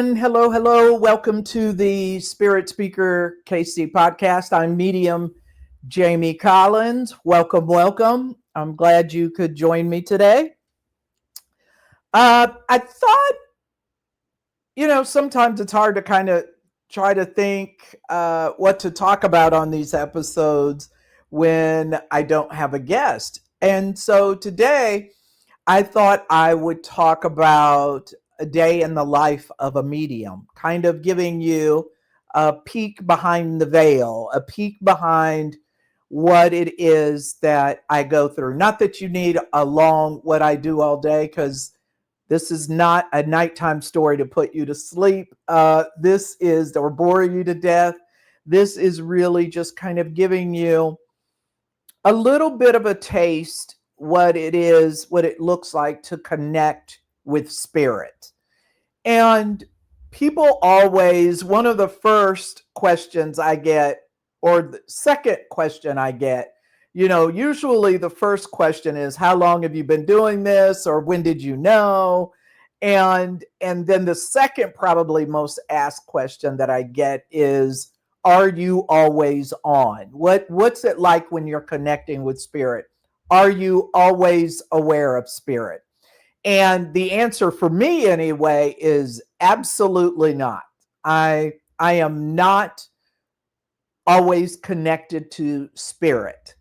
everyone. Hello, hello. Welcome to the Spirit Speaker KC podcast. I'm medium Jamie Collins. Welcome, welcome. I'm glad you could join me today. I thought, sometimes it's hard to kind of try to think what to talk about on these episodes when I don't have a guest. And so today, I thought I would talk about a day in the life of a medium, kind of giving you a peek behind the veil, a peek behind what it is that I go through. Not that you need a long what I do all day, because this is not a nighttime story to put you to sleep. This is, or bore you to death. This is really just kind of giving you a little bit of a taste what it is, what it looks like to connect with spirit. And people always, one of the first questions I get, or the second question I get, usually the first question is, how long have you been doing this? Or when did you know? And then the second, probably most asked question that I get is, are you always on? What's it like when you're connecting with spirit? Are you always aware of spirit? And the answer for me anyway is absolutely not. I am not always connected to spirit.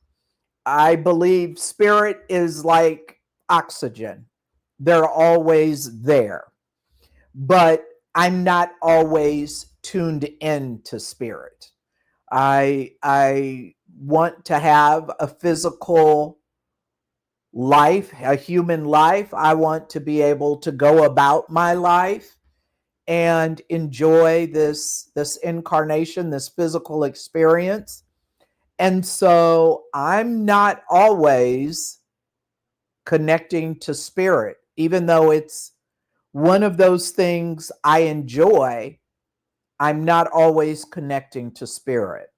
I believe spirit is like oxygen. They're always there. But I'm not always tuned in to spirit. I want to have a physical life, a human life. I want to be able to go about my life and enjoy this incarnation, this physical experience. And so I'm not always connecting to spirit, even though it's one of those things I enjoy. I'm not always connecting to spirit.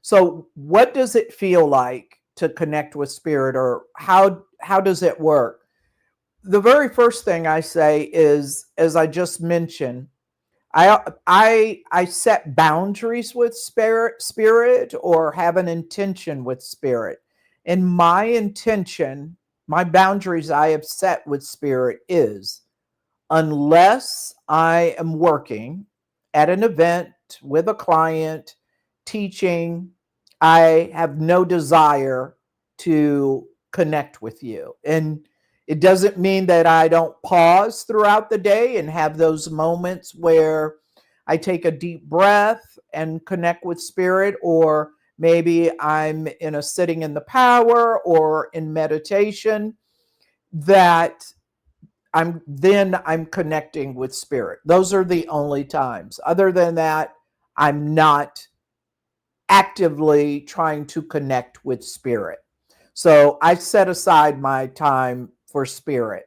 So what does it feel like to connect with spirit, or how does it work? The very first thing I say is, as I just mentioned, I set boundaries with spirit, or have an intention with spirit. And my intention, my boundaries I have set with spirit is, unless I am working at an event with a client, teaching, I have no desire to connect with you. And it doesn't mean that I don't pause throughout the day and have those moments where I take a deep breath and connect with spirit, or maybe I'm in a sitting in the power or in meditation, that I'm connecting with spirit. Those are the only times. Other than that, I'm not actively trying to connect with spirit. So I set aside my time for spirit.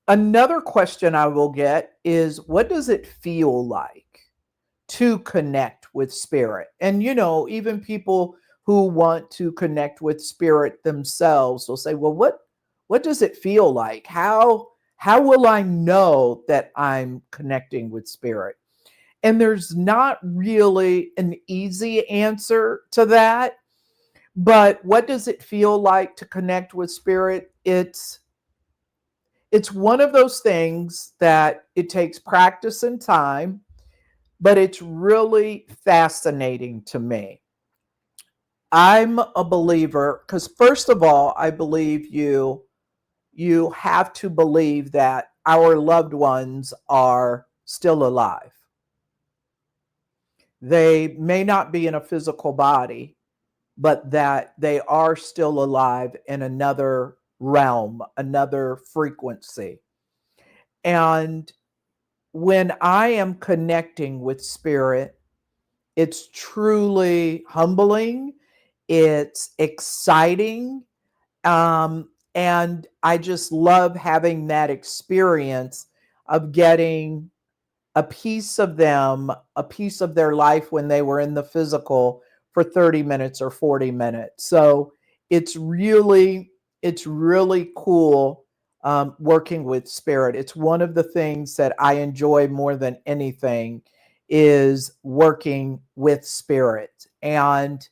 Another question I will get is, what does it feel like to connect with spirit? And, even people who want to connect with spirit themselves will say, well, what does it feel like? How will I know that I'm connecting with spirit? And there's not really an easy answer to that. But what does it feel like to connect with spirit? It's one of those things that it takes practice and time, but it's really fascinating to me. I'm a believer because, first of all, I believe you have to believe that our loved ones are still alive. They may not be in a physical body, but that they are still alive in another realm, another frequency. And when I am connecting with spirit, it's truly humbling. It's exciting. And I just love having that experience of getting a piece of them, a piece of their life when they were in the physical for 30 minutes or 40 minutes. So it's really cool working with spirit. It's one of the things that I enjoy more than anything is working with spirit. And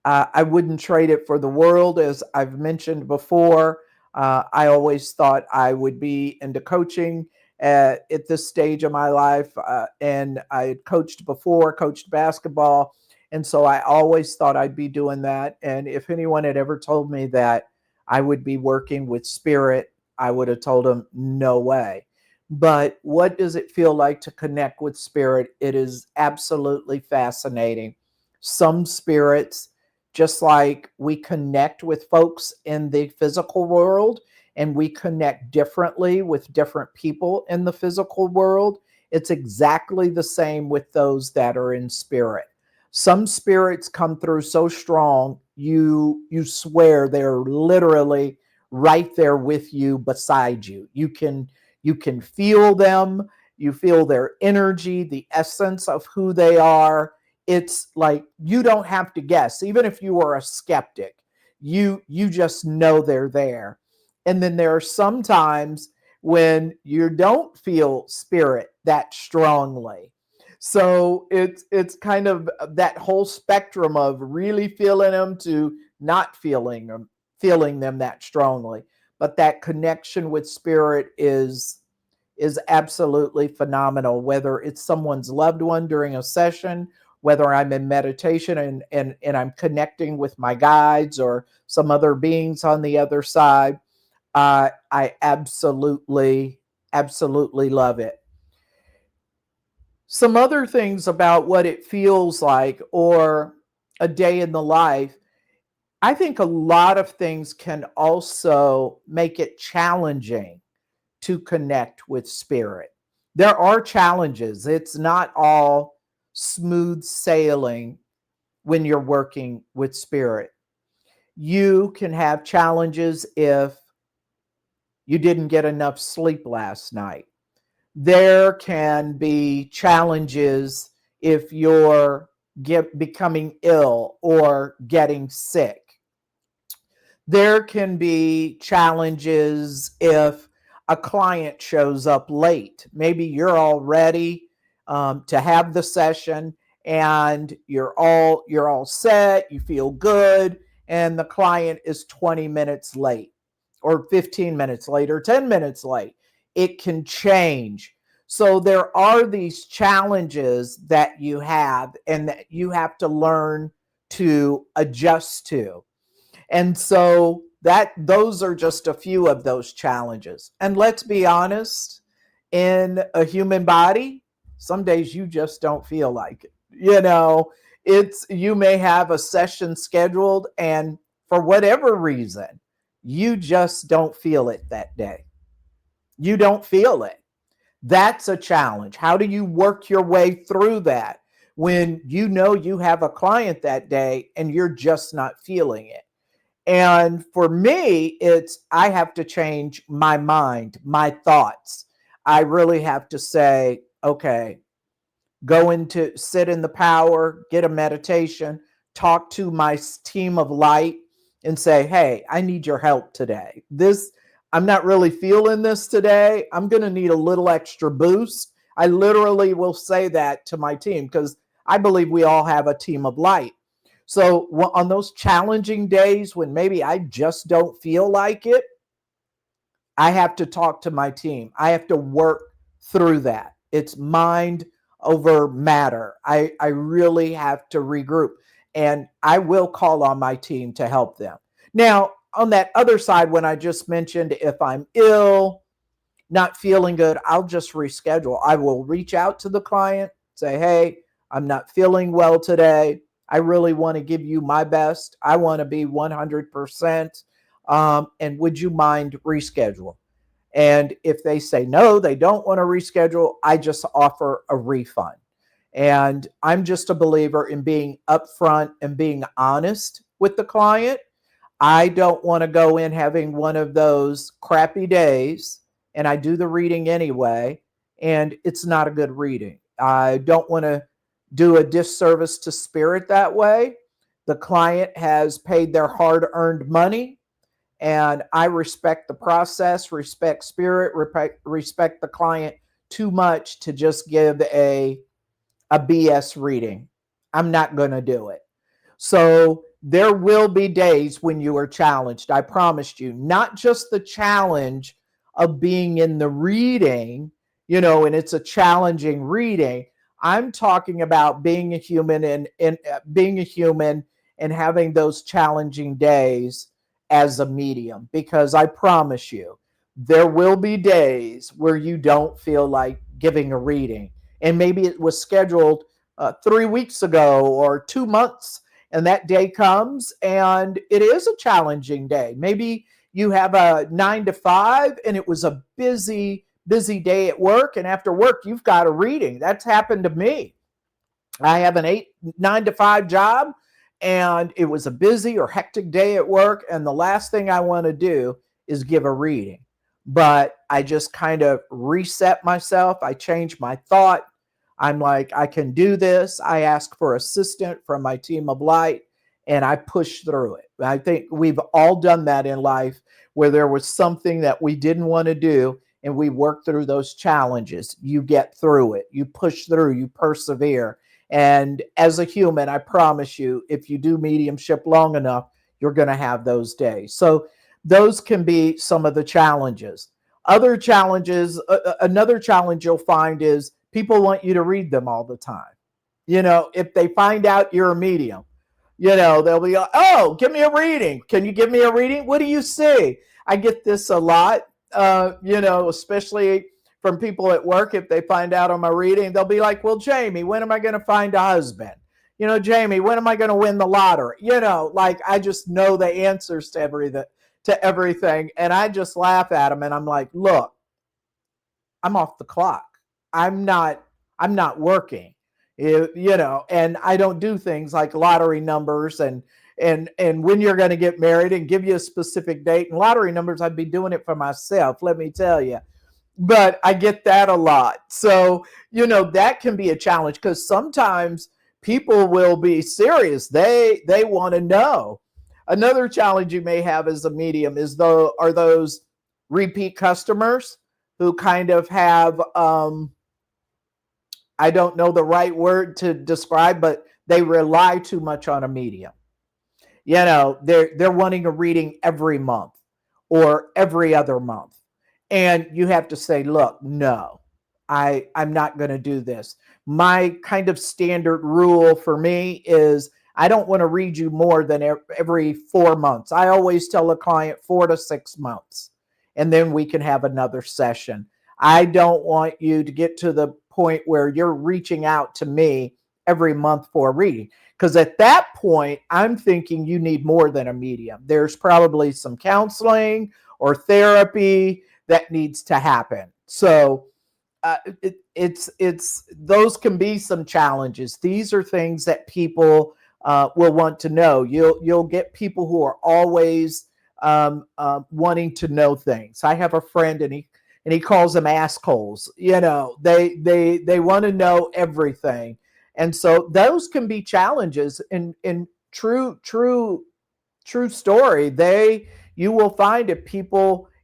I wouldn't trade it for the world, as I've mentioned before. I always thought I would be into coaching at this stage of my life. And I had coached before, coached basketball. And so I always thought I'd be doing that. And if anyone had ever told me that I would be working with spirit, I would have told them, no way. But what does it feel like to connect with spirit? It is absolutely fascinating. Some spirits, just like we connect with folks in the physical world and we connect differently with different people in the physical world, it's exactly the same with those that are in spirit. Some spirits come through so strong, you swear they're literally right there with you, beside you. You can feel them, you feel their energy, the essence of who they are. It's like you don't have to guess. Even if you are a skeptic, you just know they're there. And then there are some times when you don't feel spirit that strongly. So it's kind of that whole spectrum of really feeling them to not feeling them that strongly. But that connection with spirit is absolutely phenomenal, whether it's someone's loved one during a session, whether I'm in meditation and I'm connecting with my guides or some other beings on the other side. I absolutely love it. Some other things about what it feels like or a day in the life. I think a lot of things can also make it challenging to connect with spirit. There are challenges. It's not all smooth sailing when you're working with spirit. You can have challenges if you didn't get enough sleep last night. There can be challenges if you're becoming ill or getting sick. There can be challenges if a client shows up late. Maybe you're all ready to have the session and you're all set, you feel good, and the client is 20 minutes late or 15 minutes late or 10 minutes late. It can change. So there are these challenges that you have and that you have to learn to adjust to. And so that those are just a few of those challenges. And let's be honest, in a human body, some days you just don't feel like it. It's you may have a session scheduled and for whatever reason, you just don't feel it that day. You don't feel it. That's a challenge. How do you work your way through that when you know you have a client that day and you're just not feeling it? And for me, it's I have to change my mind, my thoughts. I really have to say, okay, go into sit in the power, get a meditation, talk to my team of light and say, hey, I need your help today. I'm not really feeling this today. I'm going to need a little extra boost. I literally will say that to my team because I believe we all have a team of light. So on those challenging days when maybe I just don't feel like it, I have to talk to my team. I have to work through that. It's mind over matter. I really have to regroup and I will call on my team to help them. Now, on that other side, when I just mentioned if I'm ill, not feeling good, I'll just reschedule. I will reach out to the client, say, hey, I'm not feeling well today. I really want to give you my best. I want to be 100%. And would you mind reschedule? And if they say no, they don't want to reschedule, I just offer a refund. And I'm just a believer in being upfront and being honest with the client. I don't want to go in having one of those crappy days, and I do the reading anyway, and it's not a good reading. I don't want to do a disservice to spirit that way. The client has paid their hard earned money, And I respect the process, respect spirit, respect the client too much to just give a BS reading. I'm not going to do it. So there will be days when you are challenged. I promised you, not just the challenge of being in the reading, and it's a challenging reading. I'm talking about being a human and being a human and having those challenging days as a medium, because I promise you, there will be days where you don't feel like giving a reading. And maybe it was scheduled 3 weeks ago or 2 months, and that day comes and it is a challenging day. Maybe you have a 9 to 5 and it was a busy day at work, and after work you've got a reading. That's happened to me. I have an 9 to 5 job, and it was a busy or hectic day at work, and the last thing I want to do is give a reading. But I just kind of reset myself. I changed my thought. I'm like, I can do this. I ask for assistance from my team of light, and I push through it. I think we've all done that in life, where there was something that we didn't want to do, and we work through those challenges. You get through it. You push through. You persevere. And as a human, I promise you, if you do mediumship long enough, you're going to have those days. So those can be some of the challenges. Other challenges, another challenge you'll find is people want you to read them all the time. If they find out you're a medium, they'll be like, oh, give me a reading. Can you give me a reading? What do you see? I get this a lot, especially from people at work. If they find out I'm a reading, they'll be like, well, Jamie, when am I going to find a husband? Jamie, when am I going to win the lottery? Like, I just know the answers to everything. And I just laugh at them, and I'm like, look, I'm off the clock. I'm not working, and I don't do things like lottery numbers and when you're going to get married and give you a specific date. And lottery numbers, I'd be doing it for myself, let me tell you. But I get that a lot. So, that can be a challenge, because sometimes people will be serious. They want to know. Another challenge you may have as a medium are those repeat customers who kind of have, I don't know the right word to describe, but they rely too much on a medium. They're wanting a reading every month or every other month. And you have to say, look, no, I'm not going to do this. My kind of standard rule for me is I don't want to read you more than every 4 months. I always tell a client 4 to 6 months, and then we can have another session. I don't want you to get to the point where you're reaching out to me every month for a reading, because at that point, I'm thinking you need more than a medium. There's probably some counseling or therapy that needs to happen. So it's those can be some challenges. These are things that people will want to know. You'll get people who are always wanting to know things. I have a friend, and he calls them assholes. They want to know everything, and so those can be challenges. In true story, you will find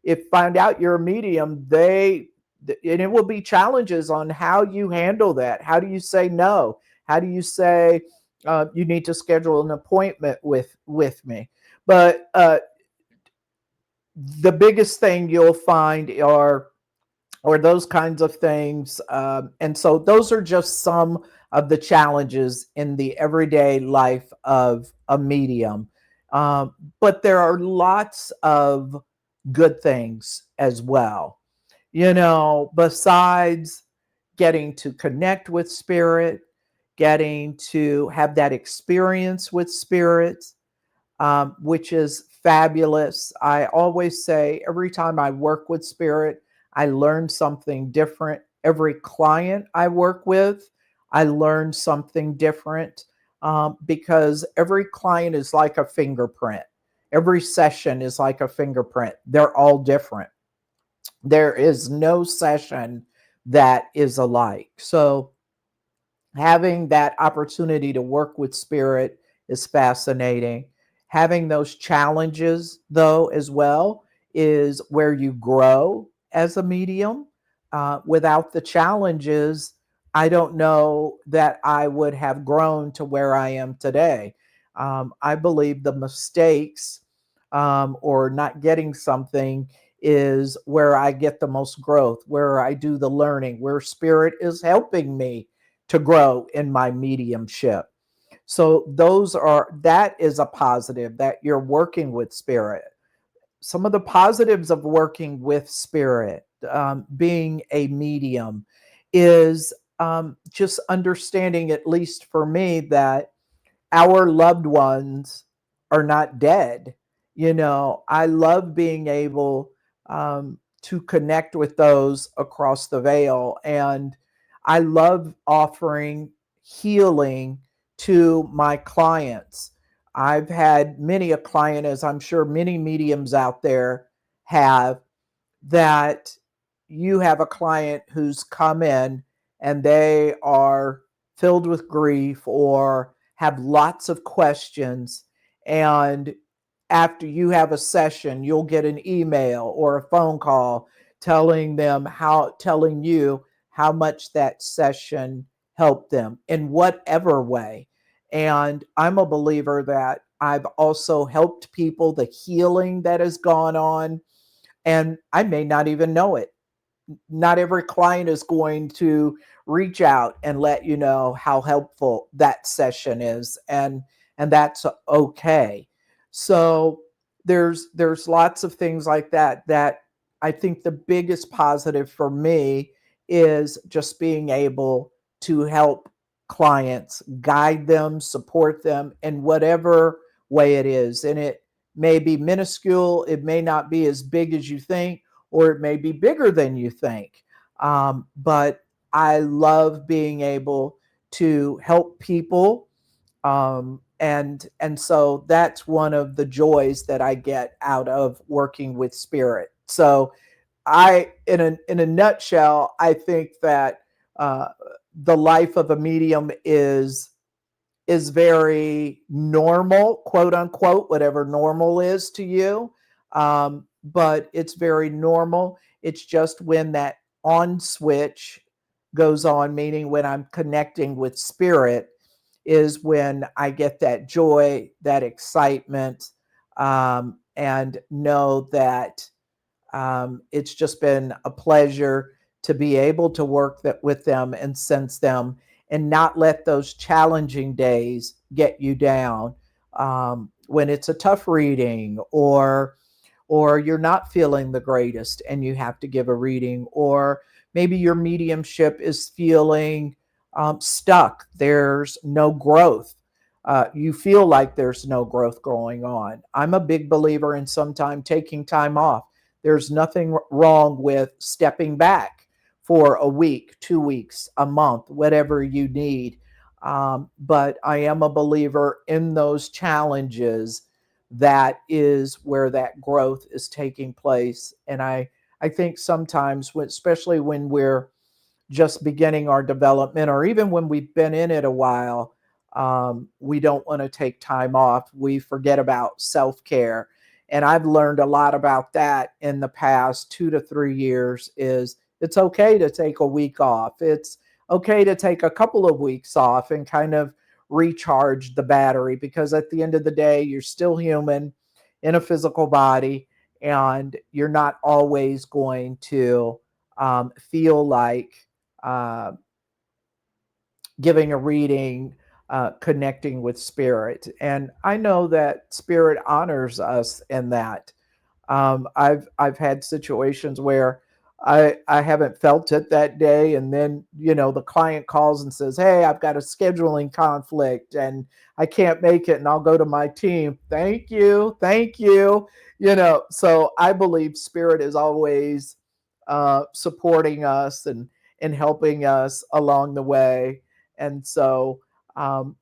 if find out you're a medium, and it will be challenges on how you handle that. How do you say no? How do you say you need to schedule an appointment with me? But the biggest thing you'll find are or those kinds of things. And so those are just some of the challenges in the everyday life of a medium. But there are lots of good things as well. Besides getting to connect with spirit, getting to have that experience with spirit, which is fabulous. I always say every time I work with spirit, I learn something different. Every client I work with, I learn something different, because every client is like a fingerprint. Every session is like a fingerprint. They're all different. There is no session that is alike. So having that opportunity to work with spirit is fascinating. Having those challenges, though, as well, is where you grow as a medium. Without the challenges, I don't know that I would have grown to where I am today. I believe the mistakes or not getting something is where I get the most growth, where I do the learning, where spirit is helping me to grow in my mediumship. So that is a positive that you're working with spirit. Some of the positives of working with spirit, being a medium, is just understanding, at least for me, that our loved ones are not dead. I love being able to connect with those across the veil. And I love offering healing to my clients. I've had many a client, as I'm sure many mediums out there have, that you have a client who's come in and they are filled with grief or have lots of questions. And after you have a session, you'll get an email or a phone call telling you how much that session helped them in whatever way. And I'm a believer that I've also helped people, the healing that has gone on, and I may not even know it. Not every client is going to reach out and let you know how helpful that session is, and that's okay. So there's lots of things like that I think the biggest positive for me is just being able to help clients, guide them, support them in whatever way it is. And it may be minuscule, it may not be as big as you think, or it may be bigger than you think. But I love being able to help people, and so that's one of the joys that I get out of working with spirit. So in a nutshell, I think that uh, the life of a medium is very normal, quote unquote, whatever normal is to you. But it's very normal. It's just when that on switch goes on, meaning when I'm connecting with spirit, is when I get that joy, that excitement, and know that it's just been a pleasure to be able to work with them and sense them and not let those challenging days get you down. When it's a tough reading, or you're not feeling the greatest and you have to give a reading, or maybe your mediumship is feeling stuck. There's no growth. You feel like there's no growth going on. I'm a big believer in sometime taking time off. There's nothing wrong with stepping back for a week, 2 weeks, a month, whatever you need. But I am a believer in those challenges. That is where that growth is taking place. And I think sometimes, especially when we're just beginning our development, or even when we've been in it a while, we don't want to take time off. We forget about self care. And I've learned a lot about that in the past 2 to 3 years. Is it's okay to take a week off. It's okay to take a couple of weeks off and kind of recharge the battery, because at the end of the day, you're still human in a physical body, and you're not always going to feel like uh, giving a reading, connecting with spirit. And I know that spirit honors us in that. I've had situations where I haven't felt it that day, and then the client calls and says, "Hey, I've got a scheduling conflict and I can't make it," and I'll go to my team. Thank you, thank you. So I believe spirit is always supporting us and helping us along the way. And so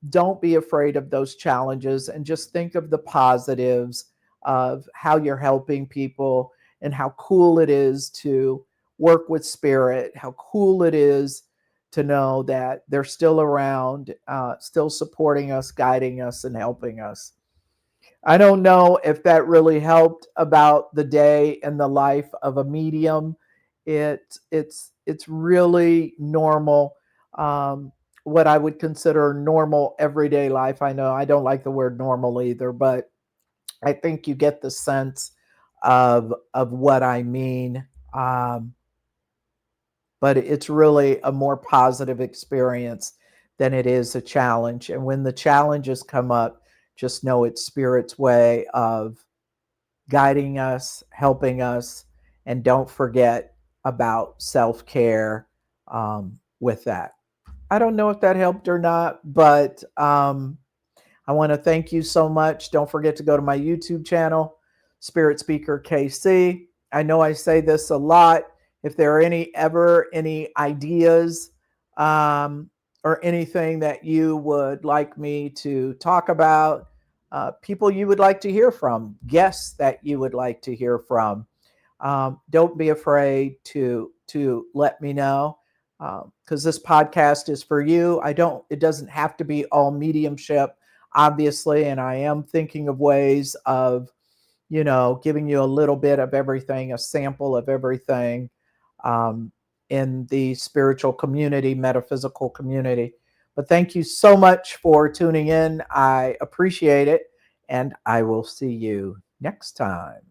don't be afraid of those challenges, and just think of the positives of how you're helping people, and how cool it is to work with spirit, how cool it is to know that they're still around, still supporting us, guiding us, and helping us. I don't know if that really helped about the day and the life of a medium. It's really normal, um, what I would consider normal everyday life. I know I don't like the word normal either, but I think you get the sense of what I mean. Um, but it's really a more positive experience than it is a challenge. And when the challenges come up, just know it's Spirit's way of guiding us, helping us, and don't forget about self care with that. I don't know if that helped or not, but I want to thank you so much. Don't forget to go to my YouTube channel, Spirit Speaker KC. I know I say this a lot. If there are any ideas um, or anything that you would like me to talk about, people you would like to hear from, guests that you would like to hear from, don't be afraid to let me know, because this podcast is for you. It doesn't have to be all mediumship, obviously, and I am thinking of ways of giving you a little bit of everything, a sample of everything, um, in the spiritual community, metaphysical community. But thank you so much for tuning in. I appreciate it, and I will see you next time.